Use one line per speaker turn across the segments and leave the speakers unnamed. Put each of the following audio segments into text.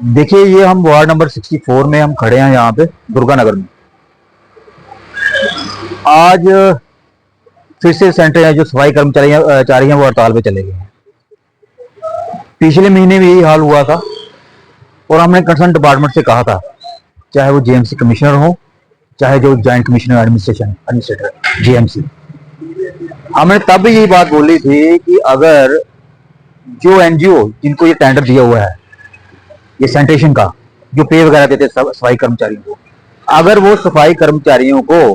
देखिए, ये हम वार्ड नंबर 64 में हम खड़े हैं, यहाँ पे दुर्गा नगर में। आज फिर से सेंटर है, जो सफाई कर्मचारी हैं वो हड़ताल पे चले गए हैं। पिछले महीने भी यही हाल हुआ था और हमने कंसर्न डिपार्टमेंट से कहा था, चाहे वो जेएमसी कमिश्नर हो, चाहे जो जॉइंट कमिश्नर एडमिनिस्ट्रेटर जेएमसी, हमने तब भी यही बात बोली थी कि अगर जो एनजीओ जिनको ये टेंडर दिया हुआ है, ये सैनिटेशन का जो पे वगैरह देते सफाई कर्मचारियों को, अगर वो सफाई कर्मचारियों को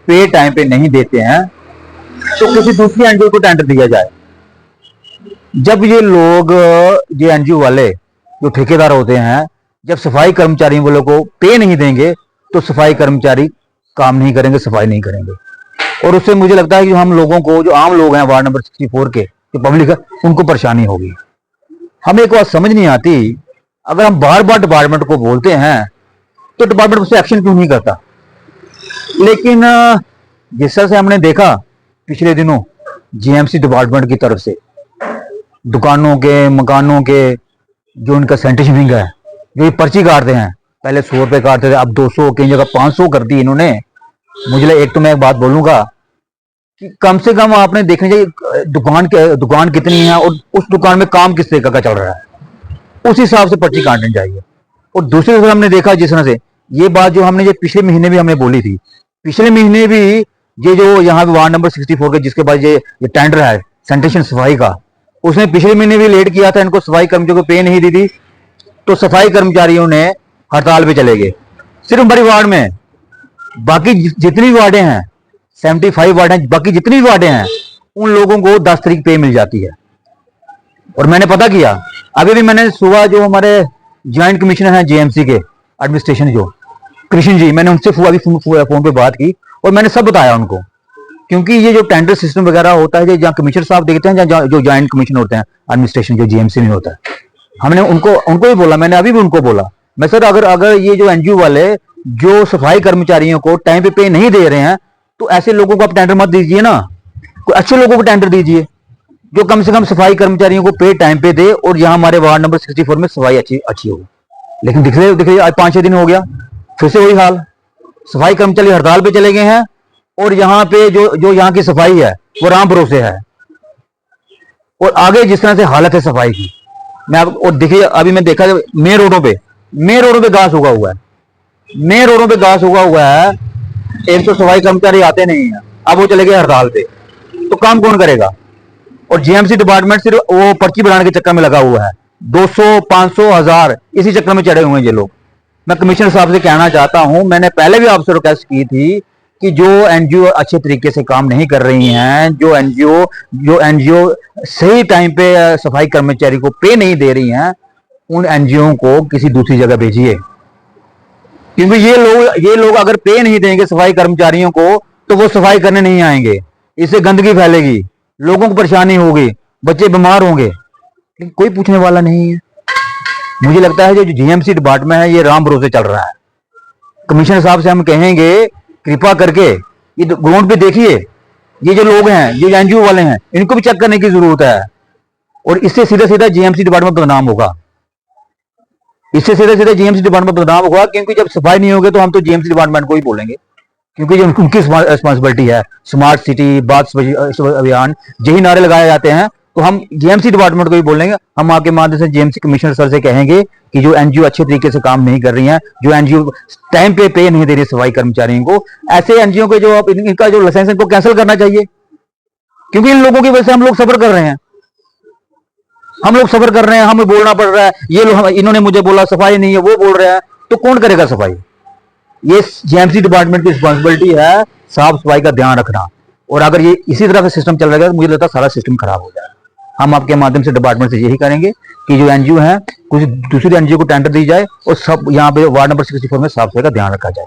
पे टाइम पे नहीं देते हैं तो किसी दूसरी एनजीओ को टेंडर दिया जाए। जब ये लोग, ये एनजीओ वाले जो ठेकेदार होते हैं, जब सफाई कर्मचारियों वालों को पे नहीं देंगे तो सफाई कर्मचारी काम नहीं करेंगे, सफाई नहीं करेंगे। और उससे मुझे लगता है कि हम लोगों को, जो आम लोग हैं वार्ड नंबर 64 के, जो पब्लिक है, उनको परेशानी होगी। हमें एक बात समझ नहीं आती, अगर हम बार बार डिपार्टमेंट को बोलते हैं तो डिपार्टमेंट उससे एक्शन क्यों नहीं करता। लेकिन जिस तरह से हमने देखा पिछले दिनों जीएमसी डिपार्टमेंट की तरफ से दुकानों के, मकानों के, जो उनका सैनिटेशन विंग है, जो ये पर्ची काटते हैं, पहले 100 रुपए काटते थे, अब 200, कई जगह 500 कर दी इन्होंने। मुझे एक तो मैं एक बात बोलूंगा कि कम से कम आपने देखना चाहिए दुकान कितनी है और उस दुकान में काम किस तरीके का चल रहा है, उस हिसाब से पर्ची काटनी चाहिए। और दूसरी तरफ हमने देखा, जिस तरह से ये बात जो हमने, ये पिछले महीने भी हमने बोली थी, पिछले महीने भी ये जो यहाँ पे वार्ड नंबर 64 के जिसके पास ये टेंडर है सैनिटेशन सफाई का, उसने पिछले महीने भी लेट किया था, इनको सफाई कर्मचारियों को पे नहीं दी थी, तो सफाई कर्मचारियों ने हड़ताल पे चले गए। सिर्फ हमारी वार्ड में, बाकी जितनी वार्डें हैं 75 वार्ड हैं, बाकी जितनी भी वार्डें हैं उन लोगों को 10 तारीख पे मिल जाती है। और मैंने पता किया, अभी भी मैंने सुबह जो हमारे ज्वाइंट कमिश्नर हैं जेएमसी के एडमिनिस्ट्रेशन, जो कृष्ण जी, मैंने उनसे अभी फोन पे बात की और मैंने सब बताया उनको। क्योंकि ये जो टेंडर सिस्टम वगैरह होता है, जहाँ कमिश्नर साहब देखते हैं, जहाँ जो ज्वाइंट कमिश्नर होते हैं एडमिनिस्ट्रेशन, जो जीएमसी में होता है, हमने उनको भी बोला, मैंने अभी भी उनको बोला, मैं सर अगर ये जो एनजीओ वाले जो सफाई कर्मचारियों को टाइम पे नहीं दे रहे हैं तो ऐसे लोगों को आप टेंडर मत दीजिए ना, कोई अच्छे लोगों को टेंडर दीजिए जो कम से कम सफाई कर्मचारियों को पे टाइम पे दे, और यहाँ हमारे वार्ड नंबर 64 में सफाई अच्छी हो। लेकिन दिख रही आज 5-6 दिन हो गया, फिर से वही हाल, सफाई कर्मचारी हड़ताल पे चले गए हैं और यहाँ पे जो यहाँ की सफाई है वो राम भरोसे है। और आगे जिस तरह से हालत है सफाई की, और देखिए अभी मैं देखा मेन रोडों पे घास उगा हुआ है, मेन रोडों पे घास उगा हुआ है। एक तो सफाई कर्मचारी आते नहीं है, अब वो चले गए हड़ताल पे, तो काम कौन करेगा। और जीएमसी डिपार्टमेंट सिर्फ वो पर्ची बनाने के चक्कर में लगा हुआ है, 200, 500, 1000 इसी चक्कर में चढ़े हुए हैं ये लोग। मैं कमिश्नर साहब से कहना चाहता हूं, मैंने पहले भी आपसे रिक्वेस्ट की थी कि जो एनजीओ अच्छे तरीके से काम नहीं कर रही हैं, जो एनजीओ सही टाइम पे सफाई कर्मचारी को पे नहीं दे रही हैं, उन एनजीओ को किसी दूसरी जगह भेजिए। क्योंकि ये लोग अगर पे नहीं देंगे सफाई कर्मचारियों को तो वो सफाई करने नहीं आएंगे, इससे गंदगी फैलेगी, लोगों को परेशानी होगी, बच्चे बीमार होंगे, लेकिन कोई पूछने वाला नहीं है। मुझे लगता है जो जीएमसी डिपार्टमेंट है ये राम भरोसे चल रहा है। कमिश्नर साहब से हम कहेंगे कृपा करके ये ग्राउंड पे देखिए, ये जो लोग हैं, ये एनजीओ वाले हैं, इनको भी चेक करने की जरूरत है। और इससे सीधा सीधा जीएमसी डिपार्टमेंट बदनाम होगा, इससे सीधे सीधे जीएमसी डिपार्टमेंट बदनाम होगा। क्योंकि जब सफाई नहीं होगी तो हम तो जीएमसी डिपार्टमेंट को ही बोलेंगे, क्योंकि जो उनकी रिस्पॉन्सिबिलिटी है, स्मार्ट सिटी, बात अभियान, यही नारे लगाए जाते हैं, तो हम जीएमसी डिपार्टमेंट को ही बोलेंगे। हम आपके माध्यम से जीएमसी कमिश्नर सर से कहेंगे कि जो एनजीओ अच्छे तरीके से काम नहीं कर रही हैं, जो एनजीओ टाइम पे नहीं दे रही सफाई कर्मचारियों को, ऐसे एनजीओ को जो इनका जो लाइसेंस इनको कैंसिल करना चाहिए। क्योंकि इन लोगों की वजह से हम लोग सफर कर रहे हैं, हमें बोलना पड़ रहा है। ये लोग, इन्होंने मुझे बोला सफाई नहीं है, वो बोल रहे हैं, तो कौन करेगा सफाई। ये जीएमसी डिपार्टमेंट की रिस्पॉन्सिबिलिटी है साफ सफाई का ध्यान रखना। और अगर ये इसी तरह का सिस्टम चल रहा है तो मुझे लगता है सारा सिस्टम खराब हो जाएगा। हम आपके माध्यम से डिपार्टमेंट से यही करेंगे कि जो एनजीओ है, कुछ दूसरी एनजीओ को टेंडर दी जाए और सब यहाँ पे वार्ड नंबर 64 में साफ सफाई का ध्यान रखा जाए।